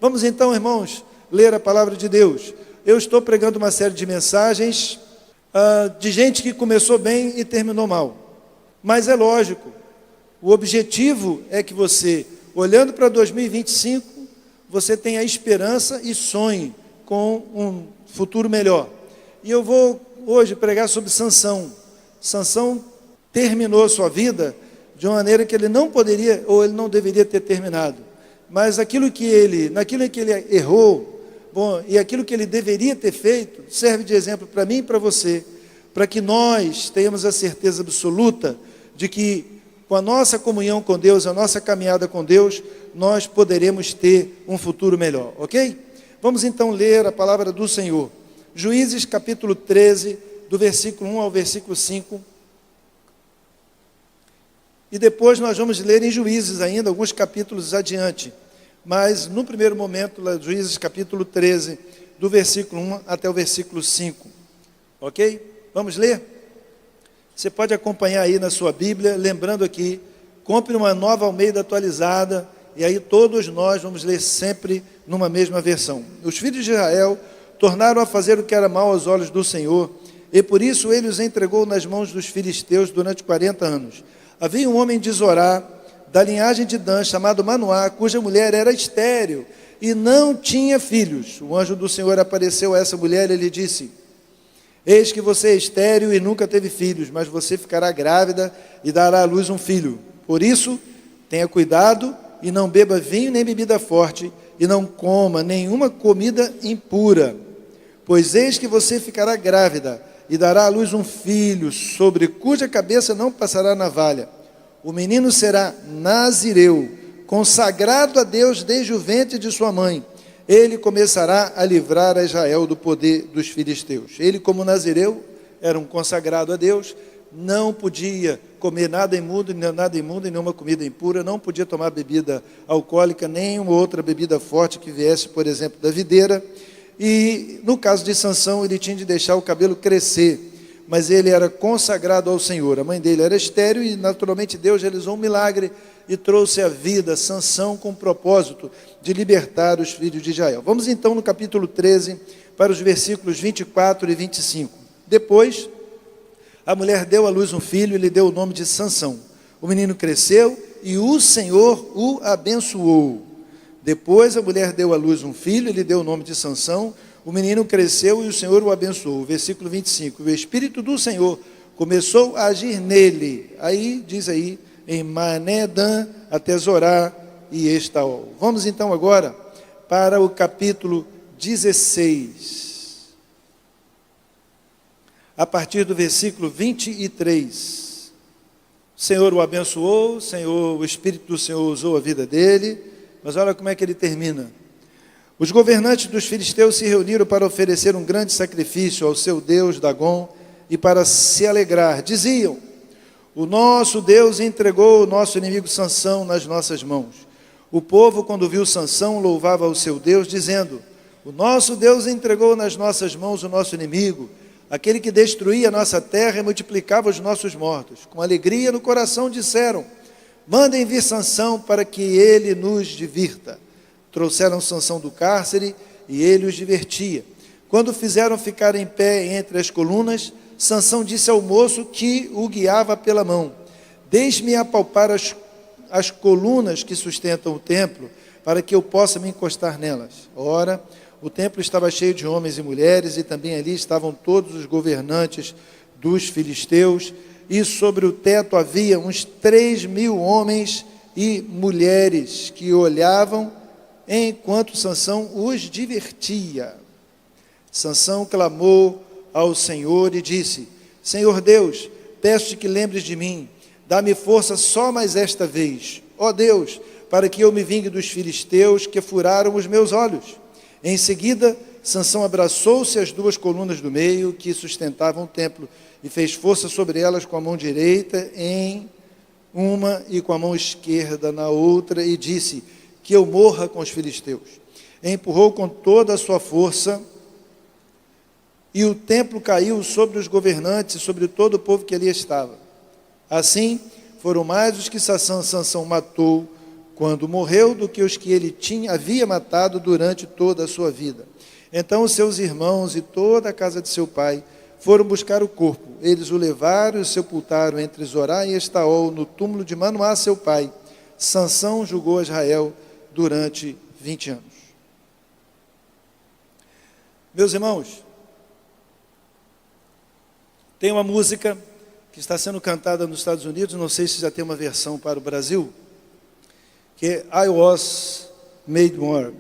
Vamos então, irmãos, ler a palavra de Deus. Eu estou pregando uma série de mensagens de gente que começou bem e terminou mal. Mas é lógico, o objetivo é que você, olhando para 2025, você tenha esperança e sonhe com um futuro melhor. E eu vou hoje pregar sobre Sansão. Sansão terminou sua vida de uma maneira que ele não poderia, ou ele não deveria ter terminado. Mas naquilo que ele errou, e aquilo que ele deveria ter feito, serve de exemplo para mim e para você, para que nós tenhamos a certeza absoluta de que com a nossa comunhão com Deus, a nossa caminhada com Deus, nós poderemos ter um futuro melhor, ok? Vamos então ler a palavra do Senhor. Juízes capítulo 13, do versículo 1 ao versículo 5. E depois nós vamos ler em Juízes ainda, alguns capítulos adiante. Mas no primeiro momento, Juízes capítulo 13, do versículo 1 até o versículo 5. Ok? Vamos ler? Você pode acompanhar aí na sua Bíblia, lembrando aqui, compre uma Nova Almeida atualizada, e aí todos nós vamos ler sempre numa mesma versão. Os filhos de Israel tornaram a fazer o que era mal aos olhos do Senhor, e por isso ele os entregou nas mãos dos filisteus durante 40 anos. Havia um homem de Zorá, da linhagem de Dan, chamado Manoá, cuja mulher era estéril e não tinha filhos. O anjo do Senhor apareceu a essa mulher e lhe disse: eis que você é estéril e nunca teve filhos, mas você ficará grávida e dará à luz um filho. Por isso, tenha cuidado e não beba vinho nem bebida forte, e não coma nenhuma comida impura. Pois eis que você ficará grávida e dará à luz um filho, sobre cuja cabeça não passará navalha. O menino será nazireu, consagrado a Deus desde o ventre de sua mãe. Ele começará a livrar a Israel do poder dos filisteus. Ele, como nazireu, era um consagrado a Deus, não podia comer nada imundo, e nenhuma comida impura, não podia tomar bebida alcoólica, nem uma outra bebida forte que viesse, por exemplo, da videira. E no caso de Sansão, ele tinha de deixar o cabelo crescer, mas ele era consagrado ao Senhor. A mãe dele era estéril e naturalmente Deus realizou um milagre e trouxe à vida Sansão com o propósito de libertar os filhos de Israel. Vamos então no capítulo 13 para os versículos 24 e 25. Depois, a mulher deu à luz um filho e lhe deu o nome de Sansão. O menino cresceu e o Senhor o abençoou. Depois a mulher deu à luz um filho e lhe deu o nome de Sansão. O menino cresceu e o Senhor o abençoou. Versículo 25. O Espírito do Senhor começou a agir nele. Aí, diz aí, em Mané-Dan até Zorá e Estaol. Vamos então agora para o capítulo 16. A partir do versículo 23. O Senhor o abençoou, o Espírito do Senhor usou a vida dele. Mas olha como é que ele termina. Os governantes dos filisteus se reuniram para oferecer um grande sacrifício ao seu Deus Dagom e para se alegrar. Diziam: o nosso Deus entregou o nosso inimigo Sansão nas nossas mãos. O povo, quando viu Sansão, louvava o seu Deus, dizendo: o nosso Deus entregou nas nossas mãos o nosso inimigo, aquele que destruía a nossa terra e multiplicava os nossos mortos. Com alegria no coração disseram: mandem vir Sansão para que ele nos divirta. Trouxeram Sansão do cárcere e ele os divertia. Quando o fizeram ficar em pé entre as colunas, Sansão disse ao moço que o guiava pela mão: deixe-me apalpar as colunas que sustentam o templo, para que eu possa me encostar nelas. Ora, o templo estava cheio de homens e mulheres, e também ali estavam todos os governantes dos filisteus, e sobre o teto havia uns 3.000 homens e mulheres que olhavam enquanto Sansão os divertia. Sansão clamou ao Senhor e disse: Senhor Deus, peço-te que lembres de mim, dá-me força só mais esta vez, ó Deus, para que eu me vingue dos filisteus que furaram os meus olhos. Em seguida, Sansão abraçou-se às duas colunas do meio que sustentavam o templo e fez força sobre elas com a mão direita em uma e com a mão esquerda na outra e disse: que eu morra com os filisteus. Empurrou com toda a sua força e o templo caiu sobre os governantes e sobre todo o povo que ali estava. Assim, foram mais os que Sansão matou quando morreu, do que os que ele havia matado durante toda a sua vida. Então os seus irmãos e toda a casa de seu pai foram buscar o corpo. Eles o levaram e o sepultaram entre Zorá e Estaol, no túmulo de Manoá, seu pai. Sansão julgou Israel durante 20 anos. Meus irmãos, tem uma música que está sendo cantada nos Estados Unidos, não sei se já tem uma versão para o Brasil, que é I Was Made More,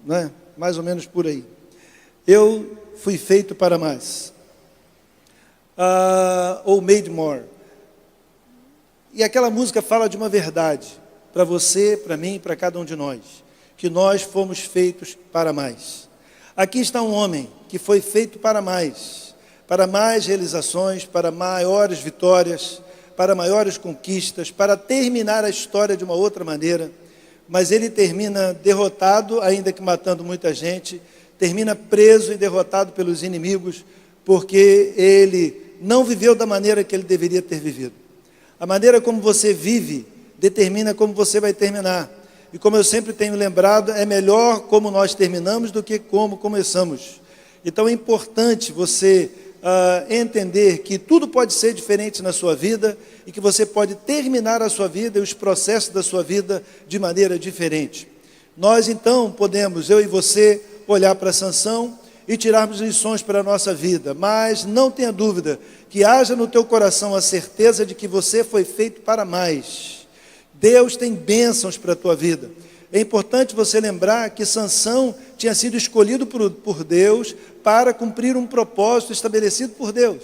né? Mais ou menos por aí. Eu fui feito para mais. Ou Made More. E aquela música fala de uma verdade, para você, para mim, para cada um de nós, que nós fomos feitos para mais. Aqui está um homem que foi feito para mais realizações, para maiores vitórias, para maiores conquistas, para terminar a história de uma outra maneira, mas ele termina derrotado, ainda que matando muita gente, termina preso e derrotado pelos inimigos, porque ele não viveu da maneira que ele deveria ter vivido. A maneira como você vive determina como você vai terminar. E como eu sempre tenho lembrado, é melhor como nós terminamos do que como começamos. Então é importante você entender que tudo pode ser diferente na sua vida e que você pode terminar a sua vida e os processos da sua vida de maneira diferente. Nós então podemos, eu e você, olhar para Sansão e tirarmos lições para a nossa vida, mas não tenha dúvida que haja no teu coração a certeza de que você foi feito para mais. Deus tem bênçãos para a tua vida. É importante você lembrar que Sansão tinha sido escolhido por Deus para cumprir um propósito estabelecido por Deus.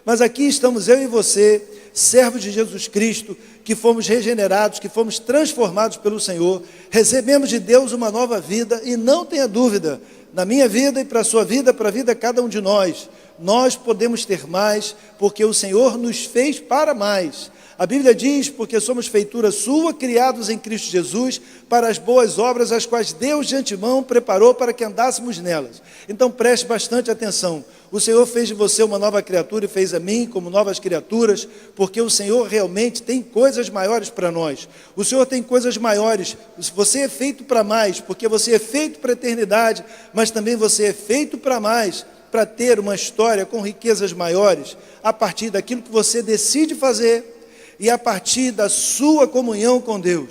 Mas aqui estamos eu e você, servos de Jesus Cristo, que fomos regenerados, que fomos transformados pelo Senhor, recebemos de Deus uma nova vida e não tenha dúvida, na minha vida e para a sua vida, para a vida de cada um de nós podemos ter mais, porque o Senhor nos fez para mais. A Bíblia diz, porque somos feitura sua, criados em Cristo Jesus, para as boas obras, as quais Deus de antemão preparou para que andássemos nelas. Então preste bastante atenção. O Senhor fez de você uma nova criatura e fez a mim como novas criaturas, porque o Senhor realmente tem coisas maiores para nós. O Senhor tem coisas maiores. Você é feito para mais, porque você é feito para a eternidade, mas também você é feito para mais, para ter uma história com riquezas maiores, a partir daquilo que você decide fazer, e a partir da sua comunhão com Deus.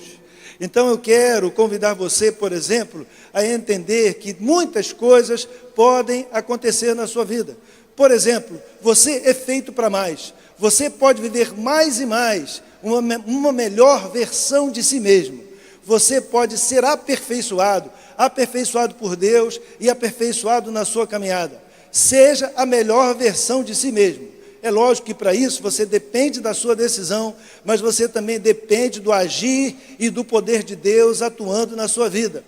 Então eu quero convidar você, por exemplo, a entender que muitas coisas podem acontecer na sua vida. Por exemplo, você é feito para mais. Você pode viver mais e mais, uma melhor versão de si mesmo. Você pode ser aperfeiçoado por Deus e aperfeiçoado na sua caminhada. Seja a melhor versão de si mesmo. É lógico que para isso você depende da sua decisão, mas você também depende do agir e do poder de Deus atuando na sua vida.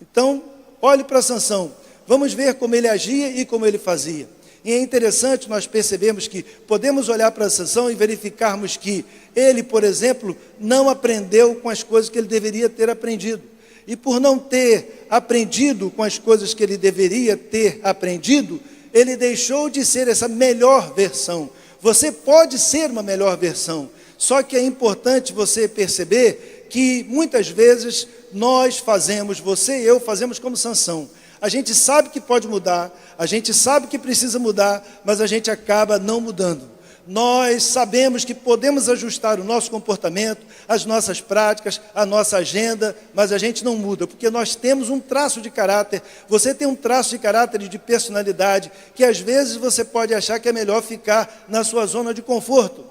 Então, olhe para Sansão, vamos ver como ele agia e como ele fazia. E é interessante nós percebemos que podemos olhar para Sansão e verificarmos que ele, por exemplo, não aprendeu com as coisas que ele deveria ter aprendido. E por não ter aprendido com as coisas que ele deveria ter aprendido, ele deixou de ser essa melhor versão. Você pode ser uma melhor versão, só que é importante você perceber que muitas vezes nós fazemos, você e eu fazemos como Sansão. A gente sabe que pode mudar, a gente sabe que precisa mudar, mas a gente acaba não mudando. Nós sabemos que podemos ajustar o nosso comportamento, as nossas práticas, a nossa agenda, mas a gente não muda, porque nós temos um traço de caráter. Você tem um traço de caráter e de personalidade, que às vezes você pode achar que é melhor ficar na sua zona de conforto.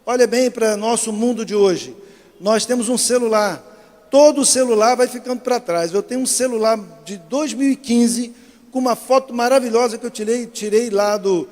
Olha bem para nosso mundo de hoje. Nós temos um celular, todo celular vai ficando para trás. Eu tenho um celular de 2015, com uma foto maravilhosa que eu tirei lá do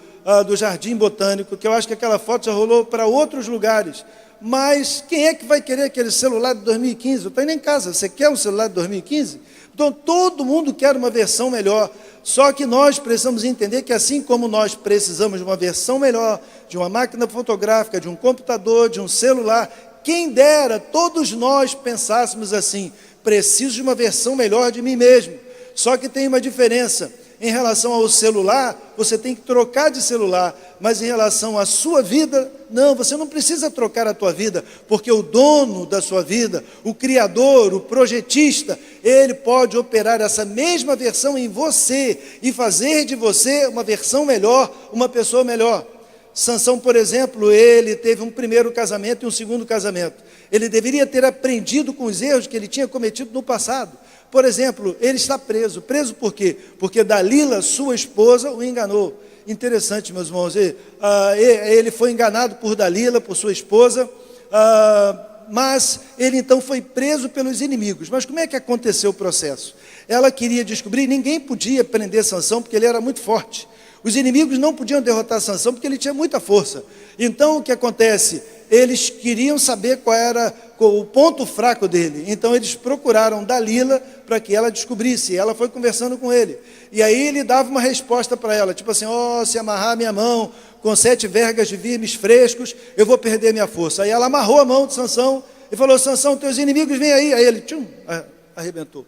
Jardim Botânico, que eu acho que aquela foto já rolou para outros lugares. Mas quem é que vai querer aquele celular de 2015? Eu estou indo em casa, você quer um celular de 2015? Então todo mundo quer uma versão melhor, só que nós precisamos entender que assim como nós precisamos de uma versão melhor, de uma máquina fotográfica, de um computador, de um celular, quem dera todos nós pensássemos assim: preciso de uma versão melhor de mim mesmo. Só que tem uma diferença, em relação ao celular, você tem que trocar de celular, mas em relação à sua vida, não, você não precisa trocar a tua vida, porque o dono da sua vida, o criador, o projetista, ele pode operar essa mesma versão em você e fazer de você uma versão melhor, uma pessoa melhor. Sansão, por exemplo, ele teve um primeiro casamento e um segundo casamento. Ele deveria ter aprendido com os erros que ele tinha cometido no passado. Por exemplo, ele está preso. Preso por quê? Porque Dalila, sua esposa, o enganou. Interessante, meus irmãos. Ele foi enganado por Dalila, por sua esposa, mas ele então foi preso pelos inimigos. Mas como é que aconteceu o processo? Ela queria descobrir, ninguém podia prender Sansão porque ele era muito forte. Os inimigos não podiam derrotar Sansão porque ele tinha muita força. Então o que acontece? Eles queriam saber qual era o ponto fraco dele. Então eles procuraram Dalila para que ela descobrisse. Ela foi conversando com ele. E aí ele dava uma resposta para ela, tipo assim, se amarrar minha mão com 7 vergas de vermes frescos, eu vou perder minha força. Aí ela amarrou a mão de Sansão e falou, Sansão, teus inimigos vêm aí. Aí ele, arrebentou.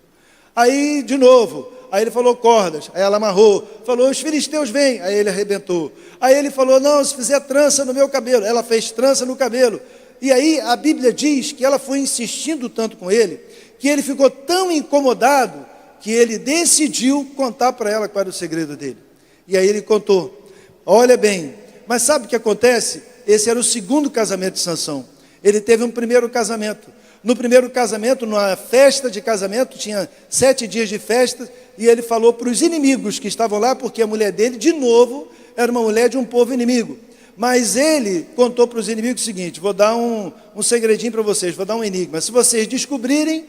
Aí de novo, aí ele falou cordas, aí ela amarrou, falou os filisteus vêm, aí ele arrebentou. Aí ele falou, não, se fizer trança no meu cabelo, ela fez trança no cabelo. E aí a Bíblia diz que ela foi insistindo tanto com ele, que ele ficou tão incomodado, que ele decidiu contar para ela qual era o segredo dele. E aí ele contou, olha bem, mas sabe o que acontece? Esse era o segundo casamento de Sansão. Ele teve um primeiro casamento. No primeiro casamento, numa festa de casamento, tinha 7 dias de festa, e ele falou para os inimigos que estavam lá, porque a mulher dele, de novo, era uma mulher de um povo inimigo. Mas ele contou para os inimigos o seguinte, vou dar um segredinho para vocês, vou dar um enigma. Se vocês descobrirem,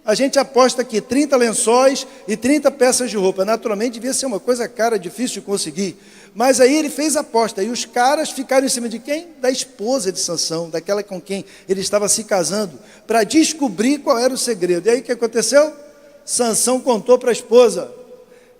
a gente aposta aqui 30 lençóis e 30 peças de roupa. Naturalmente, devia ser uma coisa cara, difícil de conseguir. Mas aí ele fez a aposta, e os caras ficaram em cima de quem? Da esposa de Sansão, daquela com quem ele estava se casando, para descobrir qual era o segredo. E aí o que aconteceu? Sansão contou para a esposa,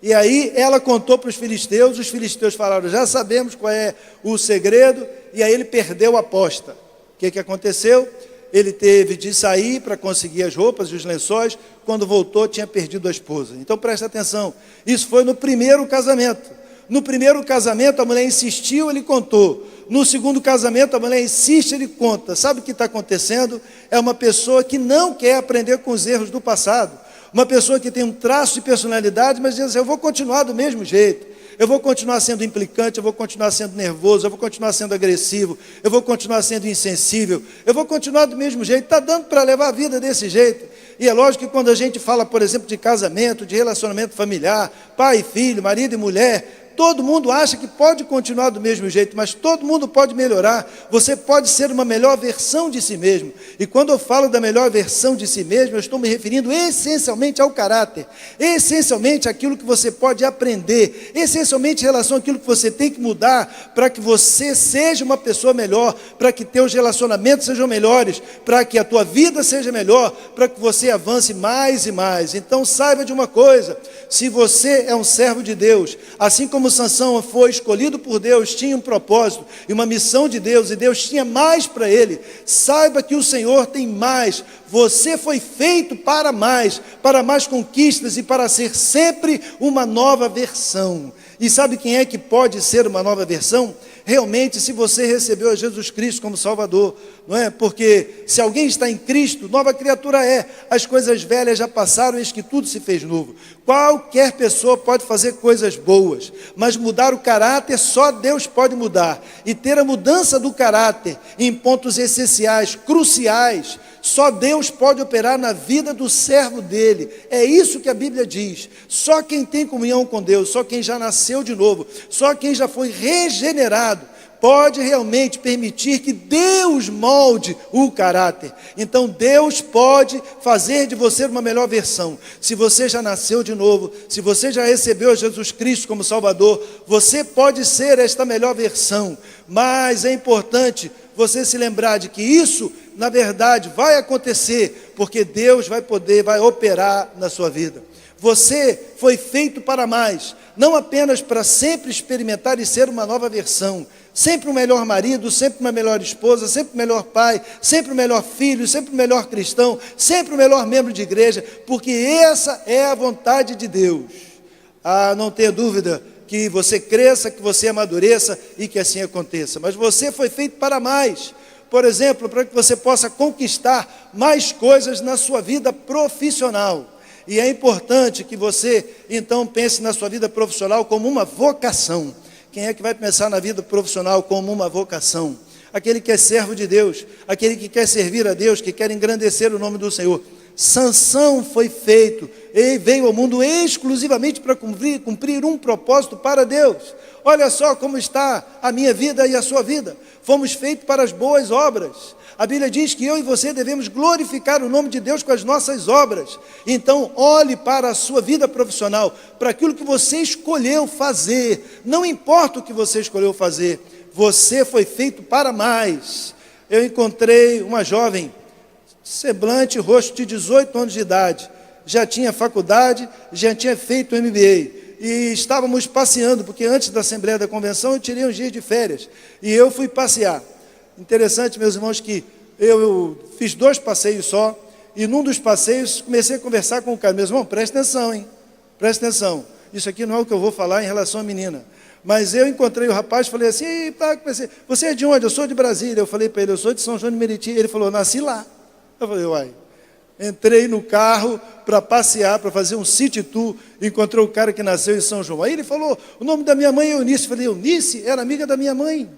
e aí ela contou para os filisteus falaram, já sabemos qual é o segredo, e aí ele perdeu a aposta. O que aconteceu? Ele teve de sair para conseguir as roupas e os lençóis, quando voltou tinha perdido a esposa. Então presta atenção, isso foi no primeiro casamento. No primeiro casamento a mulher insistiu, ele contou. No segundo casamento a mulher insiste, ele conta. Sabe o que está acontecendo? É uma pessoa que não quer aprender com os erros do passado. Uma pessoa que tem um traço de personalidade, mas diz assim, eu vou continuar do mesmo jeito. Eu vou continuar sendo implicante, eu vou continuar sendo nervoso, eu vou continuar sendo agressivo, eu vou continuar sendo insensível, eu vou continuar do mesmo jeito. Está dando para levar a vida desse jeito. E é lógico que quando a gente fala, por exemplo, de casamento, de relacionamento familiar, pai e filho, marido e mulher, todo mundo acha que pode continuar do mesmo jeito, mas todo mundo pode melhorar. Você pode ser uma melhor versão de si mesmo. E quando eu falo da melhor versão de si mesmo, eu estou me referindo essencialmente ao caráter, essencialmente àquilo que você pode aprender, essencialmente em relação àquilo que você tem que mudar para que você seja uma pessoa melhor, para que teus relacionamentos sejam melhores, para que a tua vida seja melhor, para que você avance mais e mais. Então saiba de uma coisa, se você é um servo de Deus, assim como Sansão foi escolhido por Deus, tinha um propósito e uma missão de Deus, e Deus tinha mais para ele, saiba que o Senhor tem mais. Você foi feito para mais conquistas e para ser sempre uma nova versão. E sabe quem é que pode ser uma nova versão? Realmente, se você recebeu a Jesus Cristo como Salvador, não é? Porque se alguém está em Cristo, nova criatura é. As coisas velhas já passaram, eis que tudo se fez novo. Qualquer pessoa pode fazer coisas boas, mas mudar o caráter só Deus pode mudar. E ter a mudança do caráter em pontos essenciais, cruciais, só Deus pode operar na vida do servo dele. É isso que a Bíblia diz. Só quem tem comunhão com Deus, só quem já nasceu de novo, só quem já foi regenerado, pode realmente permitir que Deus molde o caráter. Então Deus pode fazer de você uma melhor versão. Se você já nasceu de novo, se você já recebeu Jesus Cristo como Salvador, você pode ser esta melhor versão. Mas é importante você se lembrar de que isso, na verdade, vai acontecer, porque Deus vai operar na sua vida. Você foi feito para mais, não apenas para sempre experimentar e ser uma nova versão, sempre um melhor marido, sempre uma melhor esposa, sempre um melhor pai, sempre um melhor filho, sempre um melhor cristão, sempre um melhor membro de igreja, porque essa é a vontade de Deus. Não tenha dúvida que você cresça, que você amadureça e que assim aconteça. Mas você foi feito para mais. Por exemplo, para que você possa conquistar mais coisas na sua vida profissional. E é importante que você, então, pense na sua vida profissional como uma vocação. Quem é que vai pensar na vida profissional como uma vocação? Aquele que é servo de Deus, aquele que quer servir a Deus, que quer engrandecer o nome do Senhor. Sansão foi feito, ele veio ao mundo exclusivamente para cumprir um propósito para Deus. Olha só como está a minha vida e a sua vida. Fomos feitos para as boas obras. A Bíblia diz que eu e você devemos glorificar o nome de Deus com as nossas obras. Então, olhe para a sua vida profissional, para aquilo que você escolheu fazer. Não importa o que você escolheu fazer, você foi feito para mais. Eu encontrei uma jovem, semblante, rosto de 18 anos de idade, já tinha faculdade, já tinha feito MBA, e estávamos passeando, porque antes da Assembleia da Convenção eu tirei uns dias de férias, e eu fui passear. Interessante, meus irmãos, que eu fiz 2 passeios só, e num dos passeios comecei a conversar com o cara. Meu irmão, presta atenção, hein? Presta atenção, isso aqui não é o que eu vou falar em relação à menina. Mas eu encontrei o rapaz, falei assim, você é de onde? Eu sou de Brasília. Eu falei para ele, eu sou de São João de Meriti. Ele falou, nasci lá. Eu falei, uai. Entrei no carro para passear, para fazer um city tour, encontrei o cara que nasceu em São João. Aí ele falou, o nome da minha mãe é Eunice. Eu falei, Eunice era amiga da minha mãe.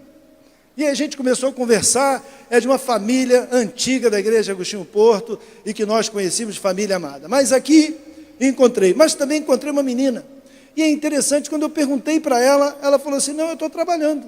E aí a gente começou a conversar, é de uma família antiga da igreja Agostinho Porto, e que nós conhecíamos, família amada. Mas aqui encontrei, mas também encontrei uma menina. E é interessante, quando eu perguntei para ela, ela falou assim, não, eu estou trabalhando.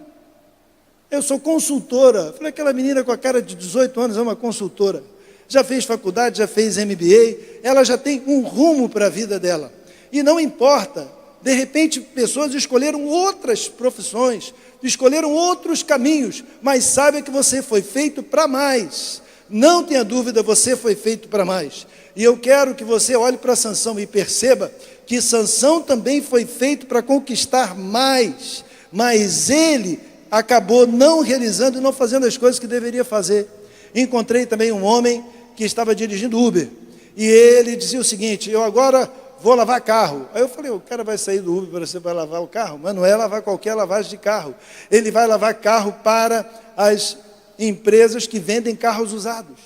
Eu sou consultora. Eu falei, aquela menina com a cara de 18 anos é uma consultora. Já fez faculdade, já fez MBA, ela já tem um rumo para a vida dela. E não importa, de repente pessoas escolheram outras profissões, escolheram outros caminhos, mas saiba que você foi feito para mais. Não tenha dúvida, você foi feito para mais. E eu quero que você olhe para Sansão e perceba que Sansão também foi feito para conquistar mais, mas ele acabou não realizando e não fazendo as coisas que deveria fazer. Encontrei também um homem que estava dirigindo Uber, e ele dizia o seguinte, eu agora vou lavar carro. Aí eu falei, o cara vai sair do Uber para você vai lavar o carro? Mas não é lavar qualquer lavagem de carro, ele vai lavar carro para as empresas que vendem carros usados.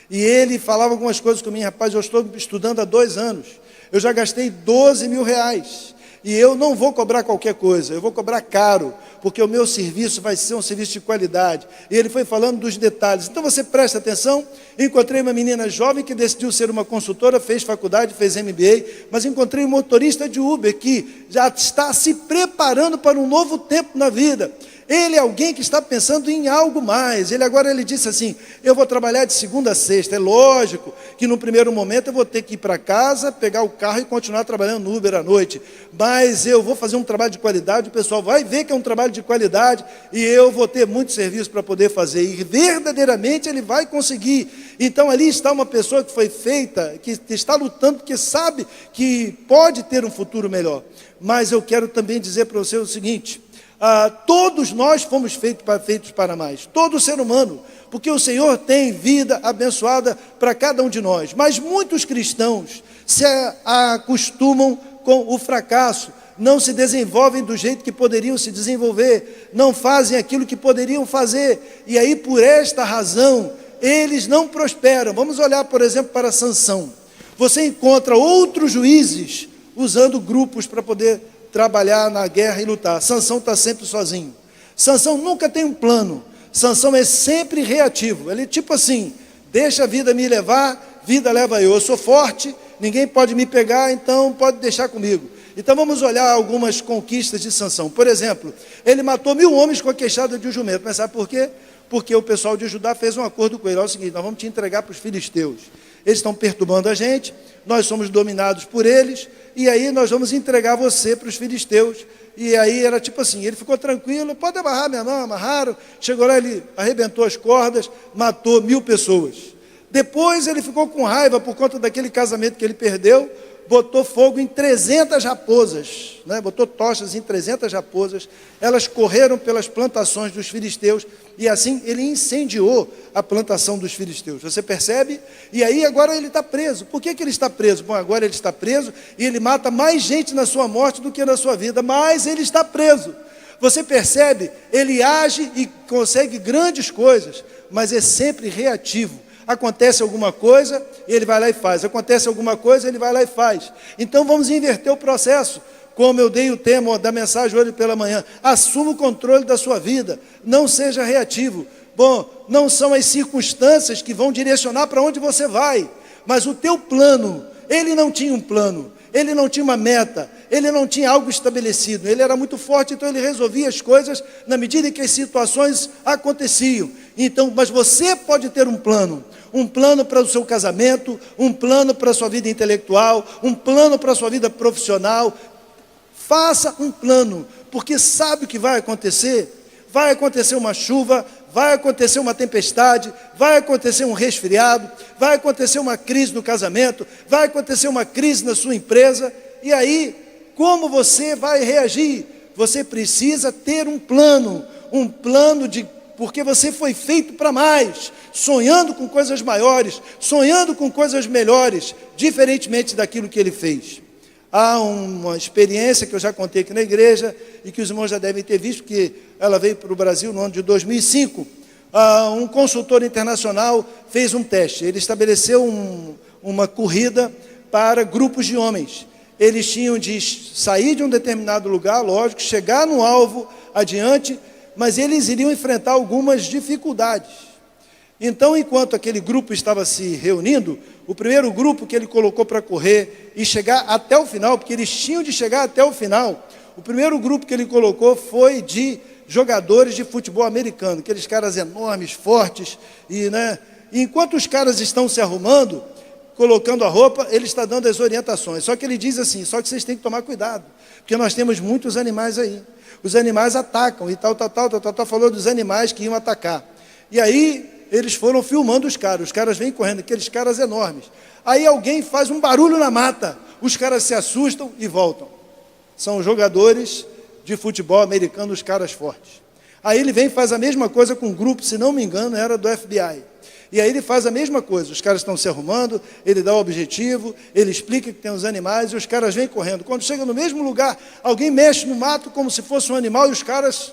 E ele falava algumas coisas comigo, rapaz, eu estou estudando há 2 anos, eu já gastei 12 mil reais, e eu não vou cobrar qualquer coisa, eu vou cobrar caro, porque o meu serviço vai ser um serviço de qualidade. E ele foi falando dos detalhes. Então você presta atenção. Encontrei uma menina jovem que decidiu ser uma consultora, fez faculdade, fez MBA, mas encontrei um motorista de Uber que já está se preparando para um novo tempo na vida. Ele é alguém que está pensando em algo mais. Ele disse assim, eu vou trabalhar de segunda a sexta. É lógico que no primeiro momento eu vou ter que ir para casa, pegar o carro e continuar trabalhando no Uber à noite. Mas eu vou fazer um trabalho de qualidade, o pessoal vai ver que é um trabalho de qualidade e eu vou ter muito serviço para poder fazer. E verdadeiramente ele vai conseguir. Então ali está uma pessoa que foi feita, que está lutando, que sabe que pode ter um futuro melhor. Mas eu quero também dizer para você o seguinte, todos nós fomos feitos para mais, todo ser humano, porque o Senhor tem vida abençoada para cada um de nós, mas muitos cristãos se acostumam com o fracasso, não se desenvolvem do jeito que poderiam se desenvolver, não fazem aquilo que poderiam fazer, e aí por esta razão, eles não prosperam. Vamos olhar, por exemplo, para Sansão. Você encontra outros juízes usando grupos para poder trabalhar na guerra e lutar. Sansão está sempre sozinho. Sansão nunca tem um plano. Sansão é sempre reativo. Ele tipo assim, deixa a vida me levar, vida leva eu. Eu sou forte, ninguém pode me pegar, então pode deixar comigo. Então vamos olhar algumas conquistas de Sansão. Por exemplo, ele matou 1000 homens com a queixada de um jumento. Mas sabe por quê? Porque o pessoal de Judá fez um acordo com ele. É o seguinte, nós vamos te entregar para os filisteus. Eles estão perturbando a gente, nós somos dominados por eles, e aí nós vamos entregar você para os filisteus. E aí era tipo assim, ele ficou tranquilo, pode amarrar minha mão, amarraram, chegou lá, ele arrebentou as cordas, matou 1000 pessoas. Depois ele ficou com raiva por conta daquele casamento que ele perdeu, botou fogo em 300 raposas, né? Botou tochas em 300 raposas, elas correram pelas plantações dos filisteus, e assim ele incendiou a plantação dos filisteus. Você percebe? E aí agora ele está preso. Por que ele está preso? Bom, agora ele está preso e ele mata mais gente na sua morte do que na sua vida, mas ele está preso. Você percebe? Ele age e consegue grandes coisas, mas é sempre reativo. Acontece alguma coisa, ele vai lá e faz. Acontece alguma coisa, ele vai lá e faz. Então vamos inverter o processo. Como eu dei o tema da mensagem hoje pela manhã, assuma o controle da sua vida, não seja reativo. Bom, não são as circunstâncias que vão direcionar para onde você vai, mas o teu plano. Ele não tinha um plano, ele não tinha uma meta, ele não tinha algo estabelecido, ele era muito forte, então ele resolvia as coisas na medida em que as situações aconteciam. Então, mas você pode ter um plano para o seu casamento, um plano para a sua vida intelectual, um plano para a sua vida profissional. Faça um plano, porque sabe o que vai acontecer? Vai acontecer uma chuva, vai acontecer uma tempestade, vai acontecer um resfriado, vai acontecer uma crise no casamento, vai acontecer uma crise na sua empresa, e aí, como você vai reagir? Você precisa ter um plano porque você foi feito para mais, sonhando com coisas maiores, sonhando com coisas melhores, diferentemente daquilo que ele fez. Há uma experiência que eu já contei aqui na igreja, e que os irmãos já devem ter visto, que ela veio para o Brasil no ano de 2005. Um consultor internacional fez um teste, ele estabeleceu uma corrida para grupos de homens. Eles tinham de sair de um determinado lugar, lógico, chegar no alvo adiante, mas eles iriam enfrentar algumas dificuldades. Então, enquanto aquele grupo estava se reunindo, o primeiro grupo que ele colocou para correr e chegar até o final, porque eles tinham de chegar até o final, o primeiro grupo que ele colocou foi de jogadores de futebol americano, aqueles caras enormes, fortes, e enquanto os caras estão se arrumando, colocando a roupa, ele está dando as orientações. Só que ele diz assim, só que vocês têm que tomar cuidado, porque nós temos muitos animais aí. Os animais atacam, e tal, falou dos animais que iam atacar. E aí eles foram filmando os caras vêm correndo, aqueles caras enormes. Aí alguém faz um barulho na mata, os caras se assustam e voltam. São jogadores de futebol americano, os caras fortes. Aí ele vem e faz a mesma coisa com um grupo, se não me engano, era do FBI. E aí ele faz a mesma coisa, os caras estão se arrumando, ele dá o objetivo, ele explica que tem os animais, e os caras vêm correndo. Quando chega no mesmo lugar, alguém mexe no mato como se fosse um animal, e os caras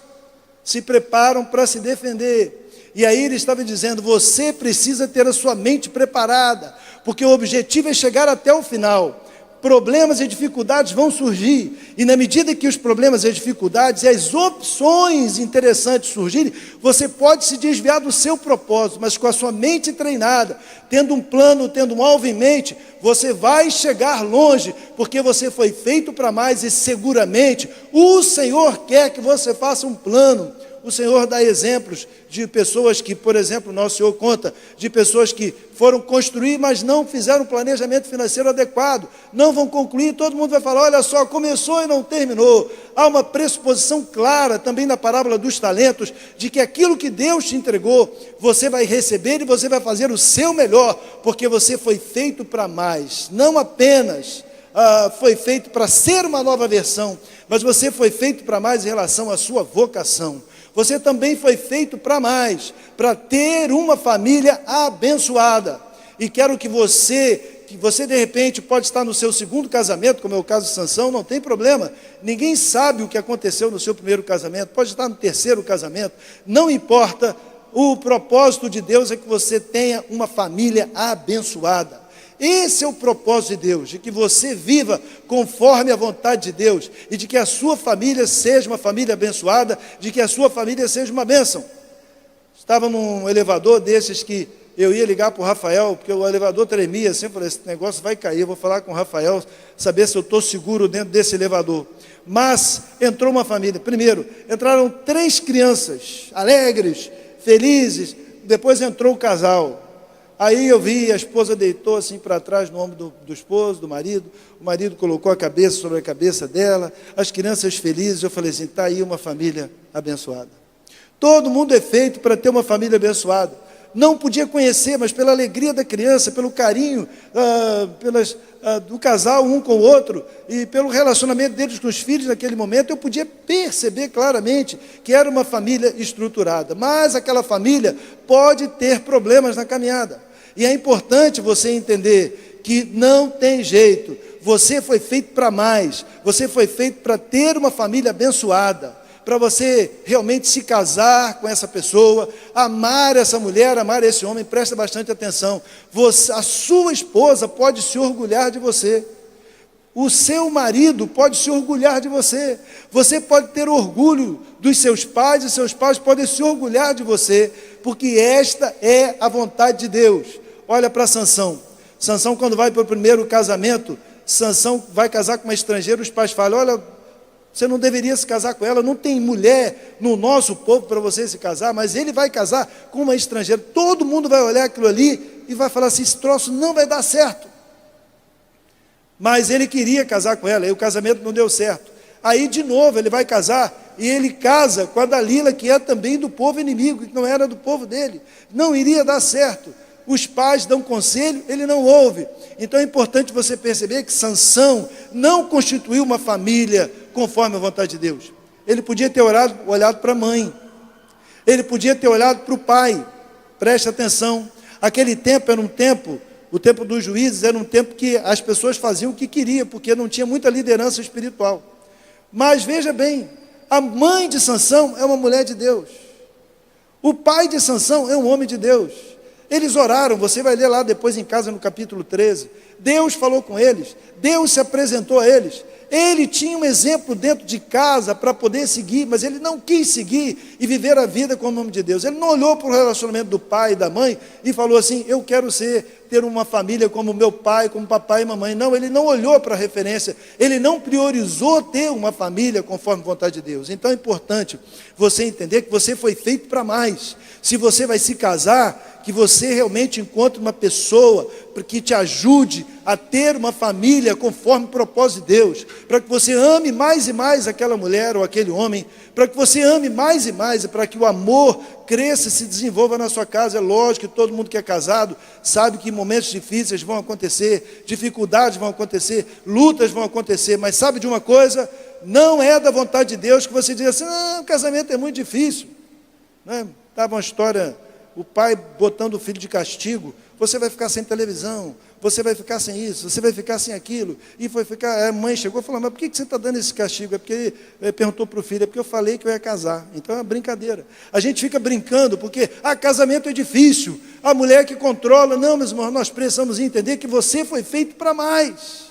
se preparam para se defender. E aí ele estava dizendo, você precisa ter a sua mente preparada, porque o objetivo é chegar até o final. Problemas e dificuldades vão surgir, e na medida que os problemas e as dificuldades e as opções interessantes surgirem, você pode se desviar do seu propósito, mas com a sua mente treinada, tendo um plano, tendo um alvo em mente, você vai chegar longe, porque você foi feito para mais, e seguramente o Senhor quer que você faça um plano. O Senhor dá exemplos de pessoas que, por exemplo, nosso Senhor conta, de pessoas que foram construir, mas não fizeram um planejamento financeiro adequado, não vão concluir, todo mundo vai falar, olha só, começou e não terminou. Há uma pressuposição clara, também na parábola dos talentos, de que aquilo que Deus te entregou, você vai receber e você vai fazer o seu melhor, porque você foi feito para mais, não apenas foi feito para ser uma nova versão, mas você foi feito para mais em relação à sua vocação. Você também foi feito para mais, para ter uma família abençoada. E quero que você de repente pode estar no seu segundo casamento, como é o caso de Sansão, não tem problema. Ninguém sabe o que aconteceu no seu primeiro casamento, pode estar no terceiro casamento, não importa. O propósito de Deus é que você tenha uma família abençoada. Esse é o propósito de Deus, de que você viva conforme a vontade de Deus, e de que a sua família seja uma família abençoada, de que a sua família seja uma bênção. Estava num elevador desses que eu ia ligar para o Rafael, porque o elevador tremia, assim, eu falei, esse negócio vai cair, eu vou falar com o Rafael, saber se eu estou seguro dentro desse elevador. Mas entrou uma família, primeiro, entraram 3 crianças, alegres, felizes, depois entrou o casal. Aí eu vi, a esposa deitou assim para trás no ombro do esposo, do marido, o marido colocou a cabeça sobre a cabeça dela, as crianças felizes, eu falei assim, está aí uma família abençoada. Todo mundo é feito para ter uma família abençoada. não podia conhecer, mas pela alegria da criança, pelo carinho do casal um com o outro, e pelo relacionamento deles com os filhos naquele momento, eu podia perceber claramente que era uma família estruturada. Mas aquela família pode ter problemas na caminhada. E é importante você entender que não tem jeito. Você foi feito para mais. Você foi feito para ter uma família abençoada, para você realmente se casar com essa pessoa, amar essa mulher, amar esse homem. Presta bastante atenção. A sua esposa pode se orgulhar de você. O seu marido pode se orgulhar de você. Você pode ter orgulho dos seus pais, e seus pais podem se orgulhar de você, porque esta é a vontade de Deus. Olha para Sansão. Sansão, quando vai para o primeiro casamento, Sansão vai casar com uma estrangeira, os pais falam: olha, você não deveria se casar com ela, não tem mulher no nosso povo para você se casar, mas ele vai casar com uma estrangeira. Todo mundo vai olhar aquilo ali e vai falar assim: esse troço não vai dar certo. Mas ele queria casar com ela, e o casamento não deu certo. Aí de novo ele vai casar, e ele casa com a Dalila, que é também do povo inimigo, que não era do povo dele. Não iria dar certo. Os pais dão conselho, ele não ouve. Então é importante você perceber que Sansão não constituiu uma família conforme a vontade de Deus. Ele podia ter olhado para a mãe, ele podia ter olhado para o pai. Preste atenção, aquele tempo era um tempo, o tempo dos juízes era um tempo que as pessoas faziam o que queriam, porque não tinha muita liderança espiritual. Mas veja bem, a mãe de Sansão é uma mulher de Deus, o pai de Sansão é um homem de Deus. Eles oraram, você vai ler lá depois em casa no capítulo 13, Deus falou com eles, Deus se apresentou a eles, ele tinha um exemplo dentro de casa para poder seguir, mas ele não quis seguir e viver a vida com o nome de Deus. Ele não olhou para o relacionamento do pai e da mãe e falou assim: eu quero ter uma família como meu pai, como papai e mamãe. Não, ele não olhou para a referência, ele não priorizou ter uma família conforme a vontade de Deus. Então é importante você entender que você foi feito para mais. Se você vai se casar, que você realmente encontre uma pessoa que te ajude a ter uma família conforme o propósito de Deus, para que você ame mais e mais aquela mulher ou aquele homem, para que você ame mais e mais, para que o amor cresça e se desenvolva na sua casa. É lógico que todo mundo que é casado sabe que momentos difíceis vão acontecer, dificuldades vão acontecer, lutas vão acontecer, mas sabe de uma coisa? Não é da vontade de Deus que você diga assim: não, o casamento é muito difícil, né? Estava uma história, o pai botando o filho de castigo: você vai ficar sem televisão, você vai ficar sem isso, você vai ficar sem aquilo. E foi ficar, a mãe chegou e falou: mas por que você está dando esse castigo? É porque ele perguntou para o filho: é porque eu falei que eu ia casar. Então é uma brincadeira. A gente fica brincando porque casamento é difícil, a mulher que controla. Não, meus irmãos, nós precisamos entender que você foi feito para mais.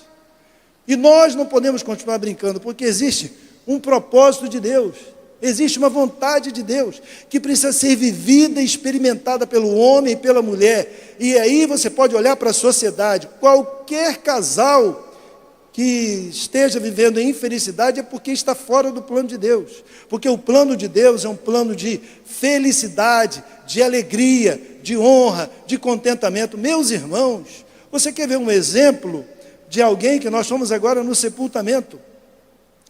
E nós não podemos continuar brincando, porque existe um propósito de Deus. Existe uma vontade de Deus que precisa ser vivida e experimentada pelo homem e pela mulher. E aí você pode olhar para a sociedade. Qualquer casal que esteja vivendo em infelicidade é porque está fora do plano de Deus. Porque o plano de Deus é um plano de felicidade, de alegria, de honra, de contentamento. Meus irmãos, você quer ver um exemplo de alguém que nós fomos agora no sepultamento?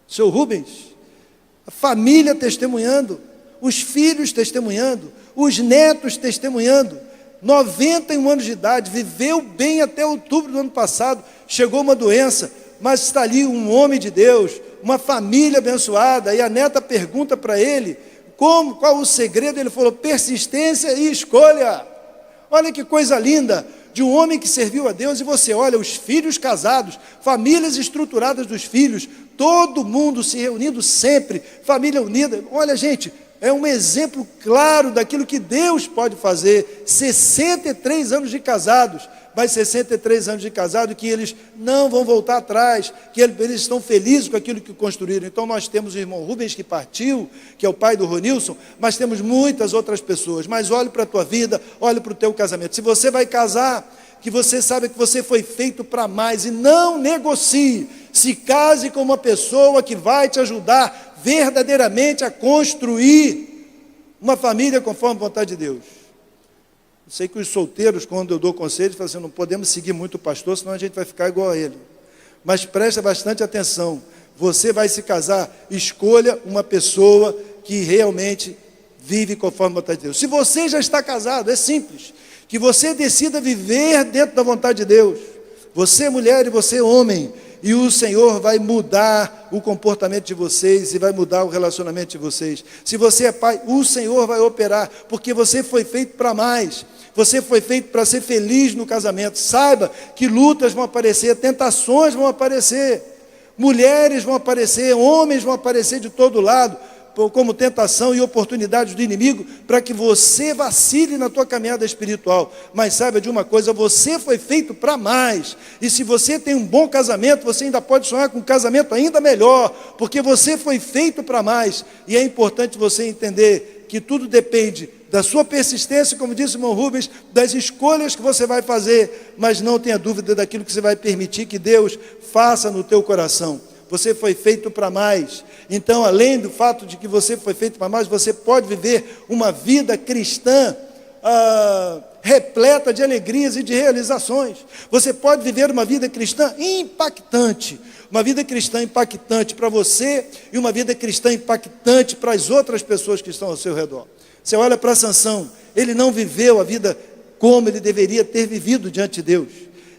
Seu Rubens. A família testemunhando, os filhos testemunhando, os netos testemunhando. 91 anos de idade, viveu bem até outubro do ano passado. Chegou uma doença, mas está ali um homem de Deus, uma família abençoada. E a neta pergunta para ele qual o segredo. Ele falou: persistência e escolha. Olha que coisa linda, de um homem que serviu a Deus. E você olha os filhos casados, famílias estruturadas dos filhos, todo mundo se reunindo sempre, família unida. Olha, gente, é um exemplo claro daquilo que Deus pode fazer. 63 anos de casados, mas 63 anos de casado que eles não vão voltar atrás, que eles estão felizes com aquilo que construíram. Então nós temos o irmão Rubens, que partiu, que é o pai do Ronilson, mas temos muitas outras pessoas. Mas olhe para a tua vida, olhe para o teu casamento. Se você vai casar, que você sabe que você foi feito para mais, e não negocie. Se case com uma pessoa que vai te ajudar verdadeiramente a construir uma família conforme a vontade de Deus. Eu sei que os solteiros, quando eu dou conselhos, falam assim: não podemos seguir muito o pastor, senão a gente vai ficar igual a ele. Mas presta bastante atenção. Você vai se casar, escolha uma pessoa que realmente vive conforme a vontade de Deus. Se você já está casado, é simples, que você decida viver dentro da vontade de Deus, você mulher e você homem, e o Senhor vai mudar o comportamento de vocês e vai mudar o relacionamento de vocês. Se você é pai, o Senhor vai operar, porque você foi feito para mais. Você foi feito para ser feliz no casamento. Saiba que lutas vão aparecer, tentações vão aparecer, mulheres vão aparecer, homens vão aparecer de todo lado, como tentação e oportunidades do inimigo, para que você vacile na tua caminhada espiritual. Mas saiba de uma coisa, você foi feito para mais, e se você tem um bom casamento, você ainda pode sonhar com um casamento ainda melhor, porque você foi feito para mais, e é importante você entender que tudo depende da sua persistência, como disse o irmão Rubens, das escolhas que você vai fazer, mas não tenha dúvida daquilo que você vai permitir que Deus faça no teu coração. Você foi feito para mais. Então, além do fato de que você foi feito para mais, você pode viver uma vida cristã repleta de alegrias e de realizações. Você pode viver uma vida cristã impactante. Uma vida cristã impactante para você e uma vida cristã impactante para as outras pessoas que estão ao seu redor. Você olha para Sansão, ele não viveu a vida como ele deveria ter vivido diante de Deus.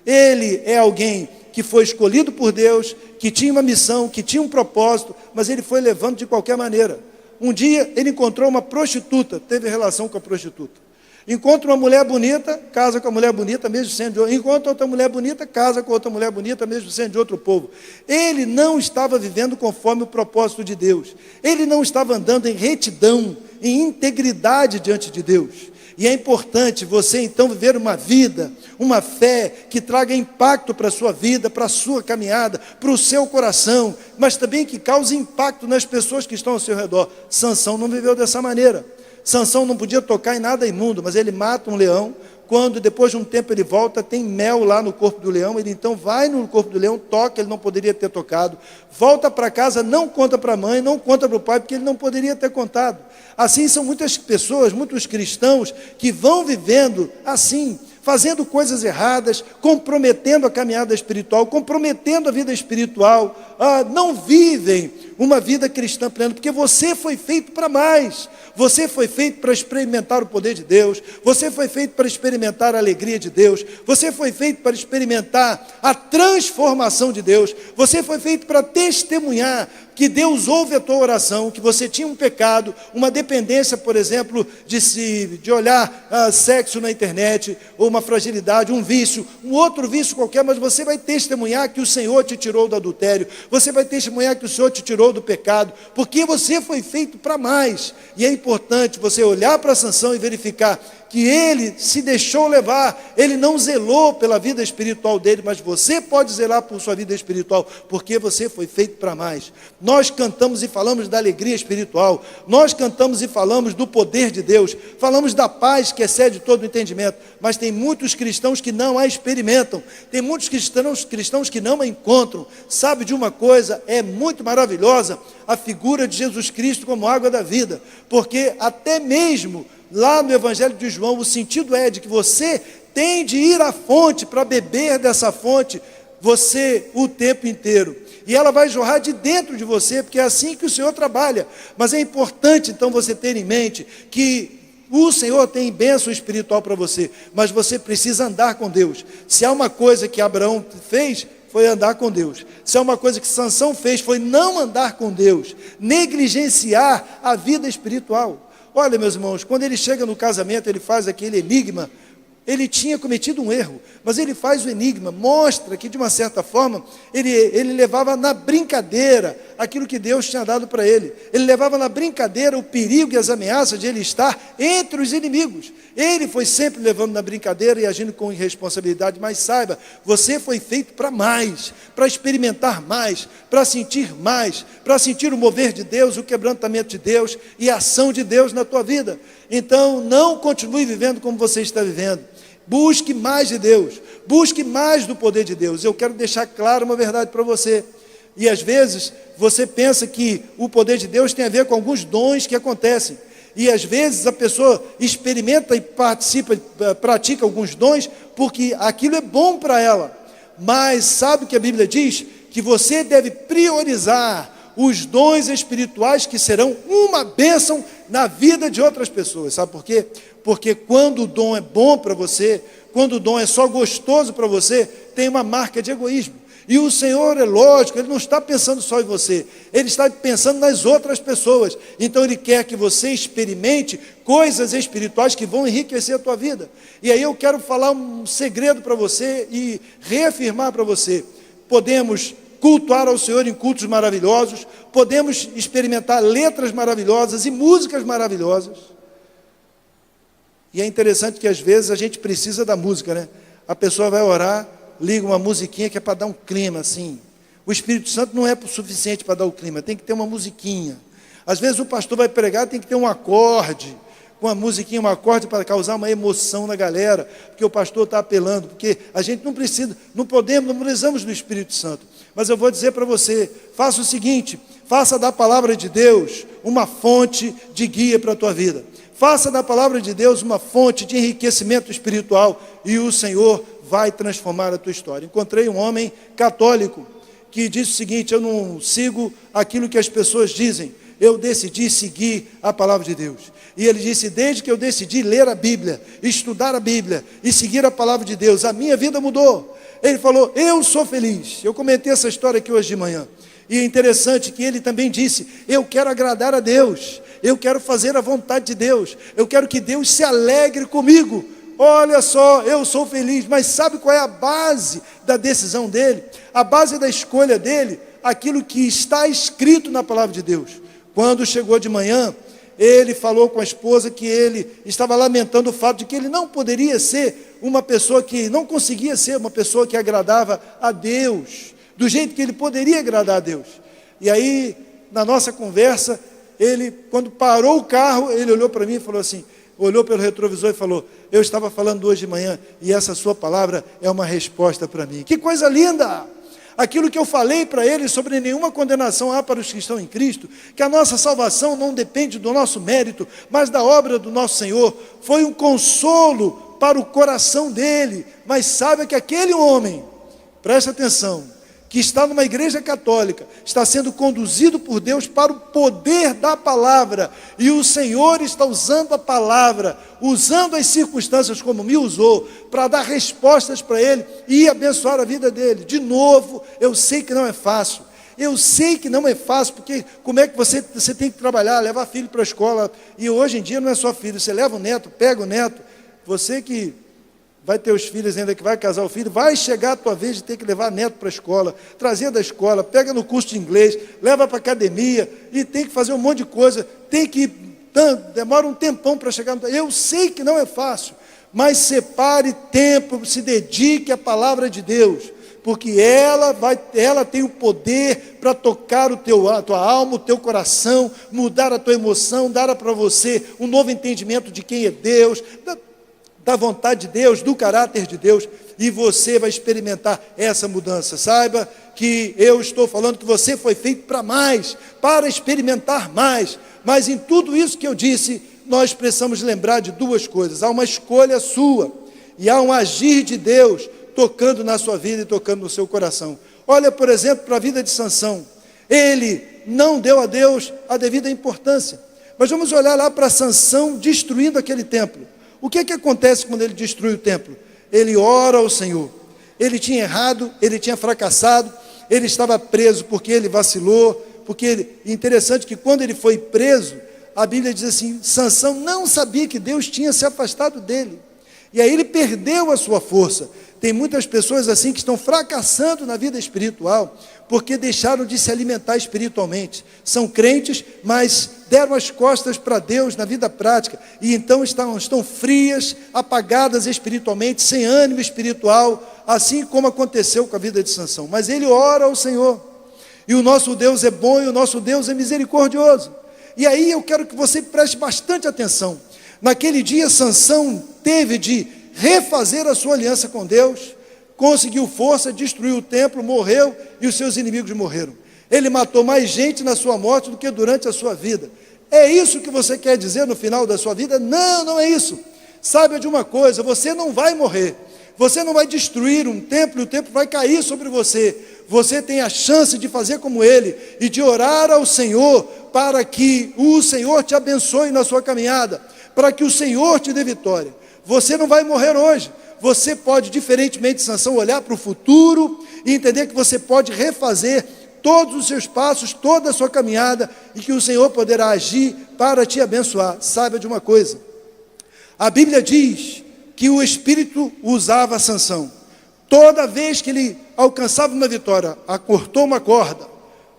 Ele é alguém que foi escolhido por Deus, que tinha uma missão, que tinha um propósito, mas ele foi levando de qualquer maneira. Um dia ele encontrou uma prostituta, teve relação com a prostituta. Encontra uma mulher bonita, casa com a mulher bonita, mesmo sendo de outro. Encontra outra mulher bonita, casa com outra mulher bonita, mesmo sendo de outro povo. Ele não estava vivendo conforme o propósito de Deus. Ele não estava andando em retidão, em integridade diante de Deus. E é importante você então viver uma vida, uma fé que traga impacto para a sua vida, para a sua caminhada, para o seu coração, mas também que cause impacto nas pessoas que estão ao seu redor. Sansão não viveu dessa maneira. Sansão não podia tocar em nada imundo, mas ele mata um leão. Quando depois de um tempo ele volta, tem mel lá no corpo do leão, ele então vai no corpo do leão, toca, ele não poderia ter tocado, volta para casa, não conta para a mãe, não conta para o pai, porque ele não poderia ter contado. Assim são muitas pessoas, muitos cristãos, que vão vivendo assim, fazendo coisas erradas, comprometendo a caminhada espiritual, comprometendo a vida espiritual, não vivem uma vida cristã plena, porque você foi feito para mais. Você foi feito para experimentar o poder de Deus, você foi feito para experimentar a alegria de Deus, você foi feito para experimentar a transformação de Deus, você foi feito para testemunhar que Deus ouve a tua oração, que você tinha um pecado, uma dependência, por exemplo, de olhar sexo na internet, ou uma fragilidade, um vício, um outro vício qualquer, mas você vai testemunhar que o Senhor te tirou do adultério, você vai testemunhar que o Senhor te tirou do pecado, porque você foi feito para mais. E é importante você olhar para Sansão e verificar que ele se deixou levar, ele não zelou pela vida espiritual dele, mas você pode zelar por sua vida espiritual, porque você foi feito para mais. Nós cantamos e falamos da alegria espiritual, nós cantamos e falamos do poder de Deus, falamos da paz que excede todo o entendimento, mas tem muitos cristãos que não a experimentam, tem muitos cristãos que não a encontram. Sabe de uma coisa, é muito maravilhosa a figura de Jesus Cristo como água da vida, porque até mesmo lá no Evangelho de João, o sentido é de que você tem de ir à fonte para beber dessa fonte, você o tempo inteiro. E ela vai jorrar de dentro de você, porque é assim que o Senhor trabalha. Mas é importante então você ter em mente que o Senhor tem bênção espiritual para você, mas você precisa andar com Deus. Se há uma coisa que Abraão fez, foi andar com Deus. Se há uma coisa que Sansão fez, foi não andar com Deus, negligenciar a vida espiritual. Olha, meus irmãos, quando ele chega no casamento, ele faz aquele enigma. Ele tinha cometido um erro, mas ele faz o enigma, mostra que de uma certa forma, ele levava na brincadeira aquilo que Deus tinha dado para ele. Ele levava na brincadeira o perigo e as ameaças de ele estar entre os inimigos. Ele foi sempre levando na brincadeira e agindo com irresponsabilidade, mas saiba, você foi feito para mais, para experimentar mais, para sentir o mover de Deus, o quebrantamento de Deus e a ação de Deus na tua vida. Então, não continue vivendo como você está vivendo. Busque mais de Deus, busque mais do poder de Deus. Eu quero deixar claro uma verdade para você. E às vezes você pensa que o poder de Deus tem a ver com alguns dons que acontecem. E às vezes a pessoa experimenta e participa, pratica alguns dons, porque aquilo é bom para ela. Mas sabe o que a Bíblia diz? Que você deve priorizar os dons espirituais que serão uma bênção na vida de outras pessoas. Sabe por quê? Porque quando o dom é bom para você, quando o dom é só gostoso para você, tem uma marca de egoísmo. E o Senhor, é lógico, Ele não está pensando só em você, Ele está pensando nas outras pessoas. Então Ele quer que você experimente coisas espirituais que vão enriquecer a tua vida. E aí eu quero falar um segredo para você e reafirmar para você: podemos cultuar ao Senhor em cultos maravilhosos, podemos experimentar letras maravilhosas e músicas maravilhosas. E é interessante que às vezes a gente precisa da música, né? A pessoa vai orar, liga uma musiquinha que é para dar um clima assim. O Espírito Santo não é suficiente para dar o clima, tem que ter uma musiquinha. Às vezes o pastor vai pregar, tem que ter um acorde, uma musiquinha, um acorde para causar uma emoção na galera, porque o pastor está apelando, porque a gente não precisa, não precisamos do Espírito Santo. Mas eu vou dizer para você, faça o seguinte: faça da palavra de Deus uma fonte de guia para a tua vida. Faça da palavra de Deus uma fonte de enriquecimento espiritual, e o Senhor vai transformar a tua história. Encontrei um homem católico que disse o seguinte: eu não sigo aquilo que as pessoas dizem, eu decidi seguir a palavra de Deus. E ele disse: desde que eu decidi ler a Bíblia, estudar a Bíblia e seguir a palavra de Deus, a minha vida mudou. Ele falou: eu sou feliz. Eu comentei essa história aqui hoje de manhã. E é interessante que ele também disse: eu quero agradar a Deus, eu quero fazer a vontade de Deus, eu quero que Deus se alegre comigo. Olha só, eu sou feliz. Mas sabe qual é a base da decisão dele? A base da escolha dele? Aquilo que está escrito na palavra de Deus. Quando chegou de manhã, ele falou com a esposa que ele estava lamentando o fato de que ele não poderia ser uma pessoa que, não conseguia ser uma pessoa que agradava a Deus, do jeito que ele poderia agradar a Deus. E aí, na nossa conversa, ele, quando parou o carro, ele olhou para mim e falou assim, olhou pelo retrovisor e falou: eu estava falando hoje de manhã, e essa sua palavra é uma resposta para mim. Que coisa linda! Aquilo que eu falei para ele sobre nenhuma condenação há para os que estão em Cristo, que a nossa salvação não depende do nosso mérito, mas da obra do nosso Senhor, foi um consolo para o coração dele. Mas saiba que aquele homem, preste atenção, que está numa igreja católica, está sendo conduzido por Deus para o poder da palavra, e o Senhor está usando a palavra, usando as circunstâncias como me usou, para dar respostas para ele e abençoar a vida dele. De novo, eu sei que não é fácil, porque como é que você tem que trabalhar, levar filho para a escola, e hoje em dia não é só filho, você leva o neto, pega o neto, você que vai ter os filhos ainda, que vai casar o filho, vai chegar a tua vez de ter que levar neto para a escola, trazer da escola, pega no curso de inglês, leva para a academia, e tem que fazer um monte de coisa, demora um tempão para chegar. Eu sei que não é fácil, mas separe tempo, se dedique à palavra de Deus, porque ela tem o poder para tocar a tua alma, o teu coração, mudar a tua emoção, dar para você um novo entendimento de quem é Deus, da vontade de Deus, do caráter de Deus, e você vai experimentar essa mudança. Saiba que eu estou falando que você foi feito para mais, para experimentar mais, mas em tudo isso que eu disse, nós precisamos lembrar de duas coisas: há uma escolha sua, e há um agir de Deus, tocando na sua vida e tocando no seu coração. Olha, por exemplo, para a vida de Sansão, ele não deu a Deus a devida importância, mas vamos olhar lá para Sansão destruindo aquele templo. O que acontece quando ele destrui o templo? Ele ora ao Senhor. Ele tinha errado, ele tinha fracassado, ele estava preso porque ele vacilou, interessante que quando ele foi preso, a Bíblia diz assim, Sansão não sabia que Deus tinha se afastado dele, e aí ele perdeu a sua força. Tem muitas pessoas assim que estão fracassando na vida espiritual, porque deixaram de se alimentar espiritualmente. São crentes, mas deram as costas para Deus na vida prática, e então estão frias, apagadas espiritualmente, sem ânimo espiritual, assim como aconteceu com a vida de Sansão. Mas ele ora ao Senhor, e o nosso Deus é bom, e o nosso Deus é misericordioso. E aí eu quero que você preste bastante atenção. Naquele dia Sansão teve de refazer a sua aliança com Deus, conseguiu força, destruiu o templo, morreu, e os seus inimigos morreram. Ele matou mais gente na sua morte do que durante a sua vida. É isso que você quer dizer no final da sua vida? Não, não é isso. Saiba de uma coisa: você não vai morrer, você não vai destruir um templo, e o templo vai cair sobre você. você tem a chance de fazer como ele e de orar ao Senhor para que o Senhor te abençoe na sua caminhada, para que o Senhor te dê vitória. Você não vai morrer hoje. Você pode, diferentemente de Sansão, olhar para o futuro e entender que você pode refazer todos os seus passos, toda a sua caminhada, e que o Senhor poderá agir para te abençoar. Saiba de uma coisa, a Bíblia diz que o Espírito usava Sansão. Toda vez que ele alcançava uma vitória, acortou uma corda,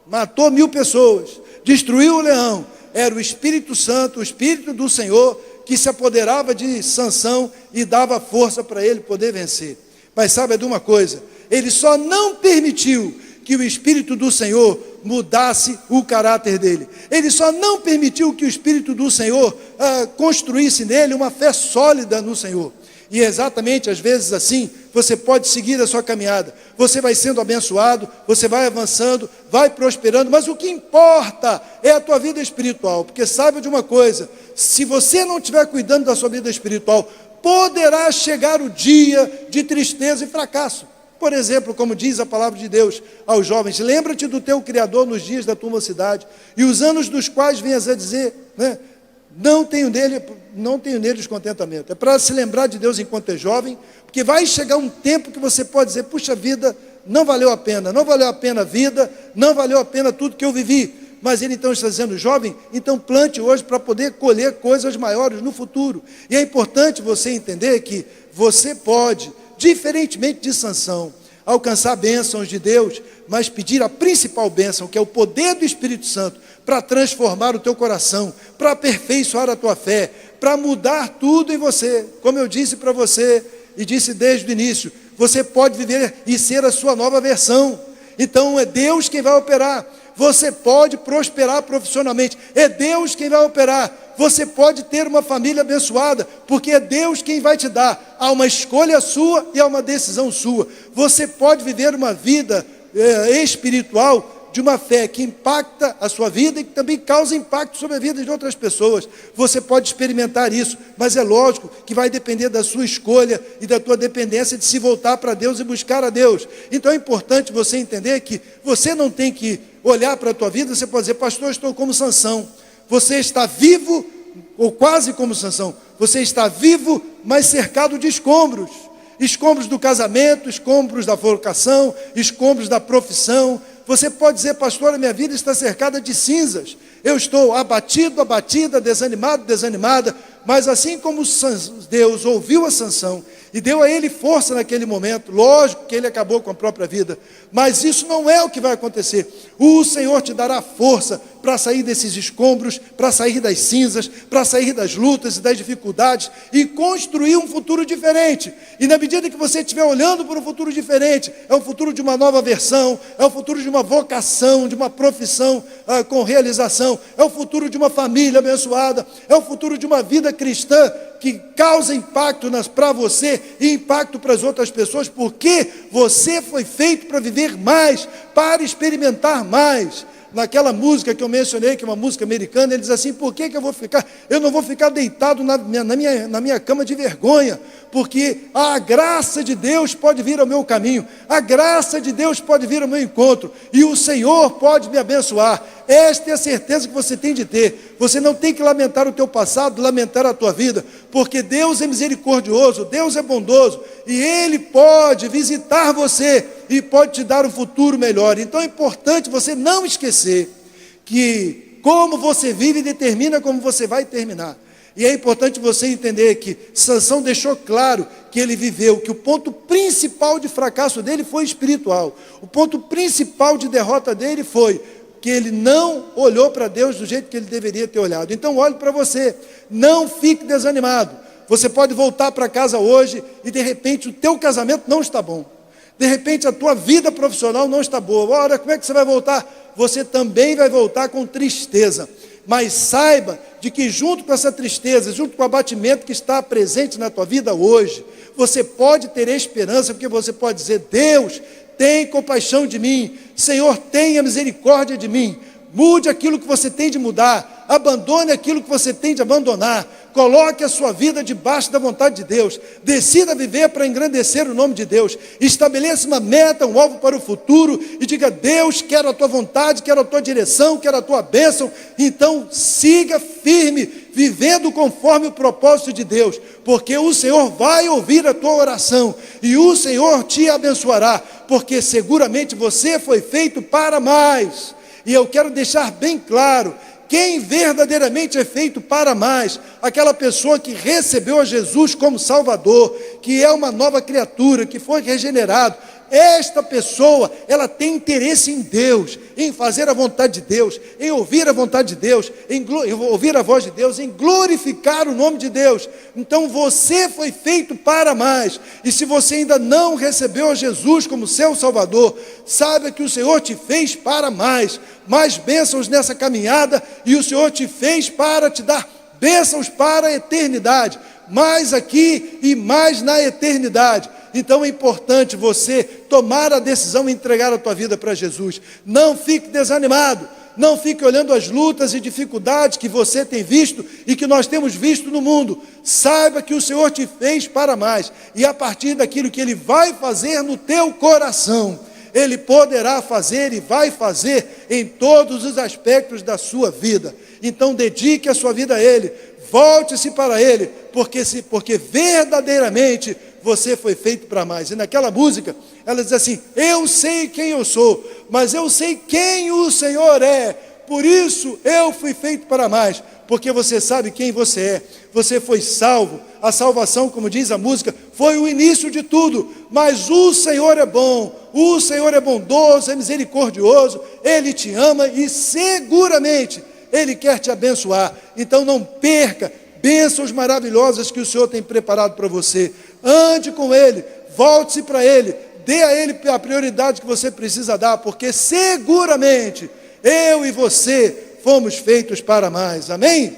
matou 1000 pessoas, destruiu o leão, era o Espírito Santo, o Espírito do Senhor, que se apoderava de Sansão e dava força para ele poder vencer. Mas saiba de uma coisa, ele só não permitiu que o Espírito do Senhor mudasse o caráter dele. Ele só não permitiu que o Espírito do Senhor construísse nele uma fé sólida no Senhor. E exatamente, às vezes assim, você pode seguir a sua caminhada, você vai sendo abençoado, você vai avançando, vai prosperando, mas o que importa é a tua vida espiritual, porque saiba de uma coisa, se você não estiver cuidando da sua vida espiritual, poderá chegar o dia de tristeza e fracasso. Por exemplo, como diz a palavra de Deus aos jovens, lembra-te do teu Criador nos dias da tua mocidade, e os anos dos quais venhas a dizer, né, não tenho nele descontentamento. É para se lembrar de Deus enquanto é jovem, porque vai chegar um tempo que você pode dizer, puxa vida, não valeu a pena a vida, não valeu a pena tudo que eu vivi. Mas ele então está dizendo, jovem, então plante hoje para poder colher coisas maiores no futuro. E é importante você entender que você pode, diferentemente de Sansão, alcançar bênçãos de Deus, mas pedir a principal bênção, que é o poder do Espírito Santo, para transformar o teu coração, para aperfeiçoar a tua fé, para mudar tudo em você. Como eu disse para você, e disse desde o início, você pode viver e ser a sua nova versão. Então é Deus quem vai operar. Você pode prosperar profissionalmente, é Deus quem vai operar. Você pode ter uma família abençoada, porque é Deus quem vai te dar. Há uma escolha sua e há uma decisão sua. Você pode viver uma vida espiritual de uma fé que impacta a sua vida e que também causa impacto sobre a vida de outras pessoas. Você pode experimentar isso, mas é lógico que vai depender da sua escolha e da tua dependência de se voltar para Deus e buscar a Deus. Então é importante você entender que você não tem que olhar para a tua vida, você pode dizer, pastor, eu estou como Sansão. Você está vivo, ou quase como Sansão, você está vivo, mas cercado de escombros. Escombros do casamento, escombros da vocação, escombros da profissão. Você pode dizer, pastor, a minha vida está cercada de cinzas. Eu estou abatido, abatida, desanimado, desanimada. Mas assim como Deus ouviu a Sansão e deu a ele força naquele momento, lógico que ele acabou com a própria vida, mas isso não é o que vai acontecer. O Senhor te dará força para sair desses escombros, para sair das cinzas, para sair das lutas e das dificuldades e construir um futuro diferente. E na medida que você estiver olhando para um futuro diferente, é o futuro de uma nova versão, é o futuro de uma vocação, de uma profissão com realização, é o futuro de uma família abençoada, é o futuro de uma vida cristã que causa impacto para você e impacto para as outras pessoas, porque você foi feito para viver mais, para experimentar mais. Naquela música que eu mencionei, que é uma música americana, ele diz assim, por que eu não vou ficar deitado na minha cama de vergonha, porque a graça de Deus pode vir ao meu caminho, a graça de Deus pode vir ao meu encontro, e o Senhor pode me abençoar. Esta é a certeza que você tem de ter. Você não tem que lamentar o teu passado, lamentar a tua vida, porque Deus é misericordioso, Deus é bondoso, e Ele pode visitar você, e pode te dar um futuro melhor. Então é importante você não esquecer que como você vive determina como você vai terminar. E é importante você entender que Sansão deixou claro que ele viveu, que o ponto principal de fracasso dele foi espiritual. O ponto principal de derrota dele foi que ele não olhou para Deus do jeito que ele deveria ter olhado. Então olhe para você, não fique desanimado. Você pode voltar para casa hoje e de repente o teu casamento não está bom. De repente a tua vida profissional não está boa. Ora, como é que você vai voltar? Você também vai voltar com tristeza. Mas saiba de que junto com essa tristeza, junto com o abatimento que está presente na tua vida hoje, você pode ter esperança, porque você pode dizer, Deus, tem compaixão de mim, Senhor, tenha misericórdia de mim, mude aquilo que você tem de mudar, abandone aquilo que você tem de abandonar, Coloque a sua vida debaixo da vontade de Deus. Decida viver para engrandecer o nome de Deus. Estabeleça uma meta, um alvo para o futuro e diga: Deus, quero a tua vontade, quero a tua direção, quero a tua bênção. Então siga firme, vivendo conforme o propósito de Deus, porque o Senhor vai ouvir a tua oração e o Senhor te abençoará, porque seguramente você foi feito para mais. E eu quero deixar bem claro: quem verdadeiramente é feito para mais, aquela pessoa que recebeu a Jesus como Salvador, que é uma nova criatura, que foi regenerado, esta pessoa, ela tem interesse em Deus, em fazer a vontade de Deus, em ouvir a vontade de Deus, em ouvir a voz de Deus, em glorificar o nome de Deus. Então você foi feito para mais. E se você ainda não recebeu a Jesus como seu Salvador, saiba que o Senhor te fez para mais bênçãos nessa caminhada, e o Senhor te fez para te dar bênçãos para a eternidade, mais aqui e mais na eternidade. Então é importante você tomar a decisão e entregar a tua vida para Jesus. Não fique desanimado, não fique olhando as lutas e dificuldades que você tem visto e que nós temos visto no mundo. Saiba que o Senhor te fez para mais, e a partir daquilo que Ele vai fazer no teu coração, Ele poderá fazer e vai fazer em todos os aspectos da sua vida. Então dedique a sua vida a Ele, volte-se para Ele, porque verdadeiramente você foi feito para mais. E naquela música, ela diz assim: eu sei quem eu sou, mas eu sei quem o Senhor é, por isso eu fui feito para mais, porque você sabe quem você é, você foi salvo. A salvação, como diz a música, foi o início de tudo, mas o Senhor é bom, o Senhor é bondoso, é misericordioso, Ele te ama e seguramente Ele quer te abençoar. Então não perca bênçãos maravilhosas que o Senhor tem preparado para você. Ande com Ele, volte-se para Ele, dê a Ele a prioridade que você precisa dar, porque seguramente eu e você fomos feitos para mais. Amém?